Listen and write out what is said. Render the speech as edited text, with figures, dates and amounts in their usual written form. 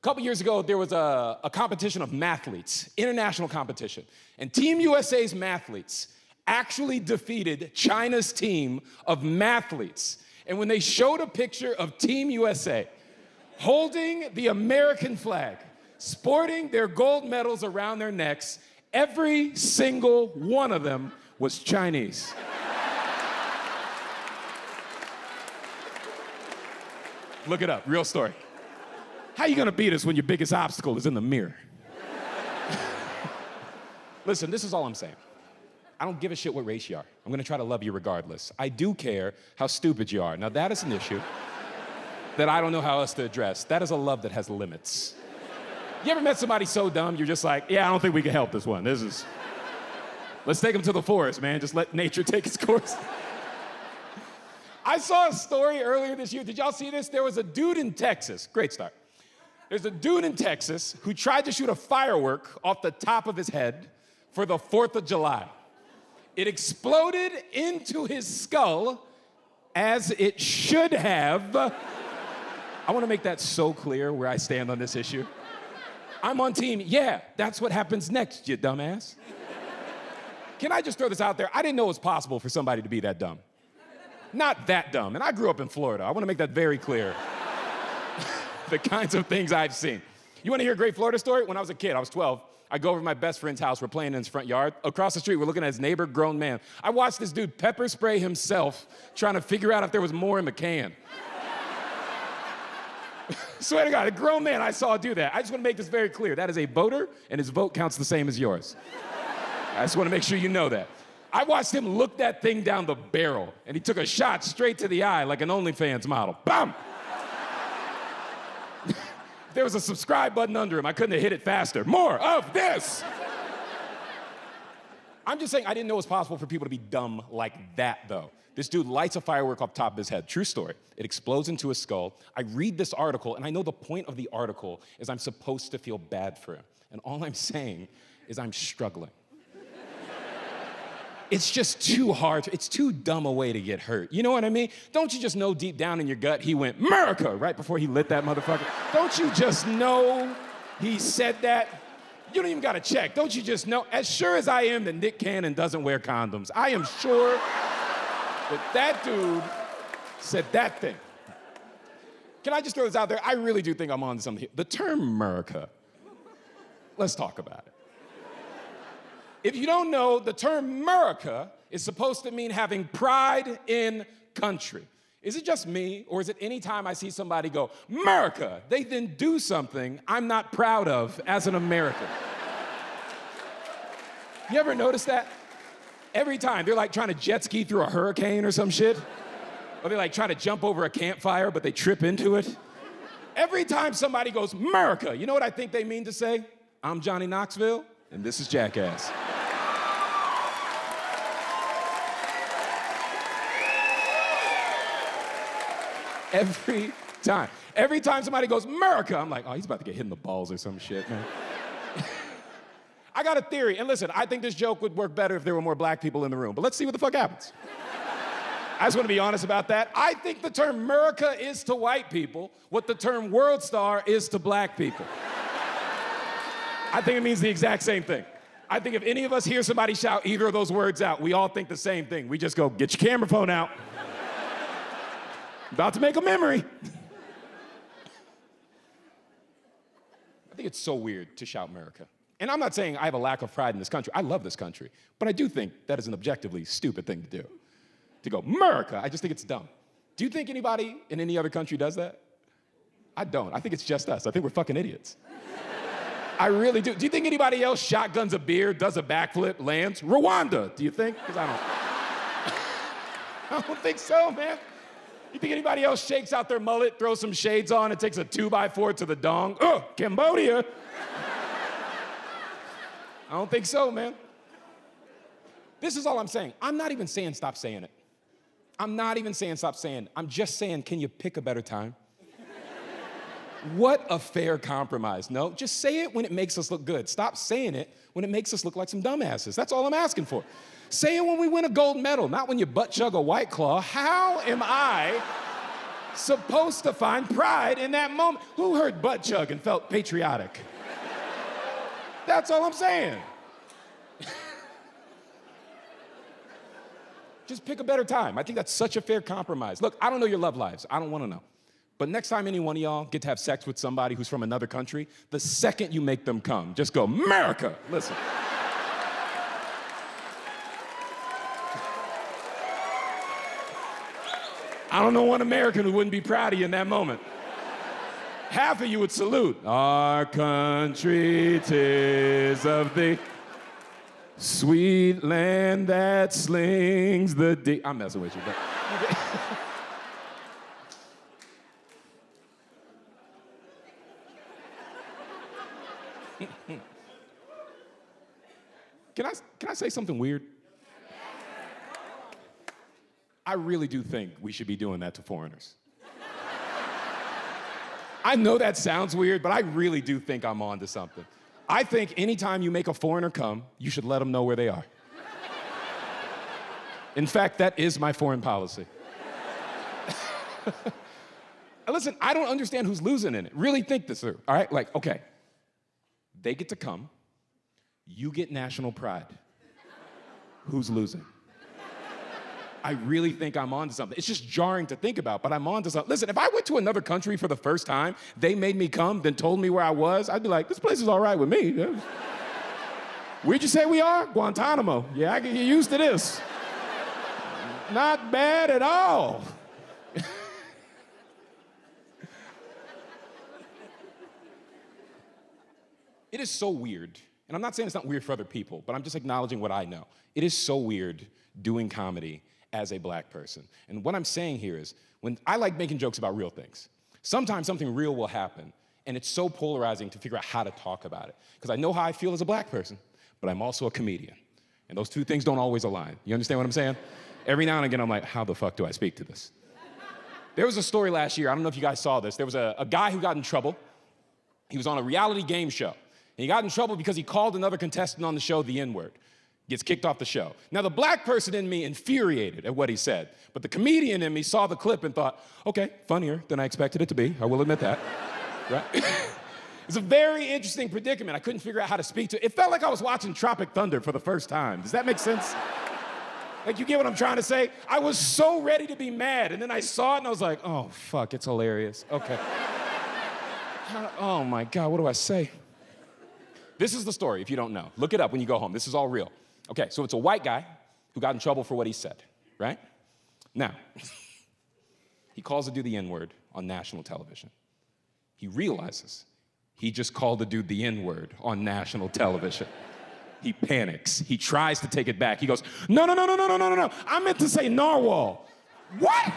couple years ago, there was a competition of mathletes, international competition. And Team USA's mathletes actually defeated China's team of mathletes. And when they showed a picture of Team USA holding the American flag, sporting their gold medals around their necks, every single one of them was Chinese. Look it up, real story. How you gonna beat us when your biggest obstacle is in the mirror? Listen, this is all I'm saying. I don't give a shit what race you are. I'm gonna try to love you regardless. I do care how stupid you are. Now that is an issue that I don't know how else to address. That is a love that has limits. You ever met somebody so dumb, you're just like, yeah, I don't think we can help this one. Let's take them to the forest, man. Just let nature take its course. I saw a story earlier this year. Did y'all see this? There was a dude in Texas. Great start. There's a dude in Texas who tried to shoot a firework off the top of his head for the 4th of July. It exploded into his skull, as it should have. I want to make that so clear where I stand on this issue. I'm on team, yeah, that's what happens next, you dumbass. Can I just throw this out there? I didn't know it was possible for somebody to be that dumb. Not that dumb, and I grew up in Florida. I want to make that very clear. The kinds of things I've seen. You want to hear a great Florida story? When I was a kid, I was 12, I go over to my best friend's house, we're playing in his front yard. Across the street, we're looking at his neighbor, grown man. I watched this dude pepper spray himself, trying to figure out if there was more in the can. Swear to God, a grown man I saw do that. I just want to make this very clear. That is a voter, and his vote counts the same as yours. I just want to make sure you know that. I watched him look that thing down the barrel, and he took a shot straight to the eye like an OnlyFans model. Bam! There was a subscribe button under him. I couldn't have hit it faster. More of this! I'm just saying I didn't know it was possible for people to be dumb like that, though. This dude lights a firework off the top of his head. True story. It explodes into his skull. I read this article, and I know the point of the article is I'm supposed to feel bad for him. And all I'm saying is I'm struggling. It's just too hard. It's too dumb a way to get hurt. You know what I mean? Don't you just know deep down in your gut he went, MERICA, right before he lit that motherfucker? Don't you just know he said that? You don't even gotta check. Don't you just know? As sure as I am that Nick Cannon doesn't wear condoms, I am sure that that dude said that thing. Can I just throw this out there? I really do think I'm on to something here. The term MERICA, let's talk about it. If you don't know, the term MERICA is supposed to mean having pride in country. Is it just me, or is it any time I see somebody go, MERICA, they then do something I'm not proud of as an American? You ever notice that? Every time, they're like trying to jet ski through a hurricane or some shit. Or they like try to jump over a campfire, but they trip into it. Every time somebody goes, MERICA, you know what I think they mean to say? I'm Johnny Knoxville, and this is Jackass. Every time. Every time somebody goes, MERICA, I'm like, oh, he's about to get hit in the balls or some shit, man. I got a theory, and listen, I think this joke would work better if there were more black people in the room, but let's see what the fuck happens. I just want to be honest about that. I think the term MERICA is to white people what the term world star is to black people. I think it means the exact same thing. I think if any of us hear somebody shout either of those words out, we all think the same thing. We just go, get your camera phone out. About to make a memory. I think it's so weird to shout MERICA. And I'm not saying I have a lack of pride in this country. I love this country. But I do think that is an objectively stupid thing to do. To go, MERICA, I just think it's dumb. Do you think anybody in any other country does that? I don't. I think it's just us. I think we're fucking idiots. I really do. Do you think anybody else shotguns a beer, does a backflip, lands? Rwanda, do you think? Because I don't think so, man. You think anybody else shakes out their mullet, throws some shades on, and takes a 2x4 to the dong? Cambodia. I don't think so, man. This is all I'm saying. I'm not even saying stop saying it. I'm not even saying stop saying it. I'm just saying, can you pick a better time? What a fair compromise. No, just say it when it makes us look good. Stop saying it when it makes us look like some dumbasses. That's all I'm asking for. Say it when we win a gold medal, not when you butt chug a White Claw. How am I supposed to find pride in that moment. Who heard butt chug and felt patriotic? That's all I'm saying. Just pick a better time. I think that's such a fair compromise. Look, I don't know your love lives. I don't want to know. But next time any one of y'all get to have sex with somebody who's from another country, the second you make them come, just go, America! Listen. I don't know one American who wouldn't be proud of you in that moment. Half of you would salute. Our country, 'tis of thee. Sweet land that slings the deep. I'm messing with you, but. Can I say something weird? I really do think we should be doing that to foreigners. I know that sounds weird, but I really do think I'm on to something. I think anytime you make a foreigner come, you should let them know where they are. In fact, that is my foreign policy. Listen, I don't understand who's losing in it. Really think this through, all right? Like, okay, they get to come, you get national pride. Who's losing? I really think I'm on to something. It's just jarring to think about, but I'm on to something. Listen, if I went to another country for the first time, they made me come, then told me where I was, I'd be like, this place is all right with me. Where'd you say we are? Guantanamo. Yeah, I can get used to this. Not bad at all. It is so weird, and I'm not saying it's not weird for other people, but I'm just acknowledging what I know. It is so weird doing comedy as a black person. And what I'm saying here is, when I like making jokes about real things, sometimes something real will happen, and it's so polarizing to figure out how to talk about it. Because I know how I feel as a black person, but I'm also a comedian. And those two things don't always align. You understand what I'm saying? Every now and again, I'm like, how the fuck do I speak to this? There was a story last year, I don't know if you guys saw this. There was a guy who got in trouble. He was on a reality game show. And he got in trouble because he called another contestant on the show the N-word. Gets kicked off the show. Now, the black person in me infuriated at what he said, but the comedian in me saw the clip and thought, okay, funnier than I expected it to be. I will admit that, right? It's a very interesting predicament. I couldn't figure out how to speak to it. It felt like I was watching Tropic Thunder for the first time. Does that make sense? Like, you get what I'm trying to say? I was so ready to be mad, and then I saw it and I was like, oh, fuck, it's hilarious. Okay. Oh my God, what do I say? This is the story, if you don't know. Look it up when you go home. This is all real. Okay, so it's a white guy who got in trouble for what he said, right? Now, he calls a dude the N-word on national television. He realizes he just called a dude the N-word on national television. He panics. He tries to take it back. He goes, no. I meant to say narwhal. What?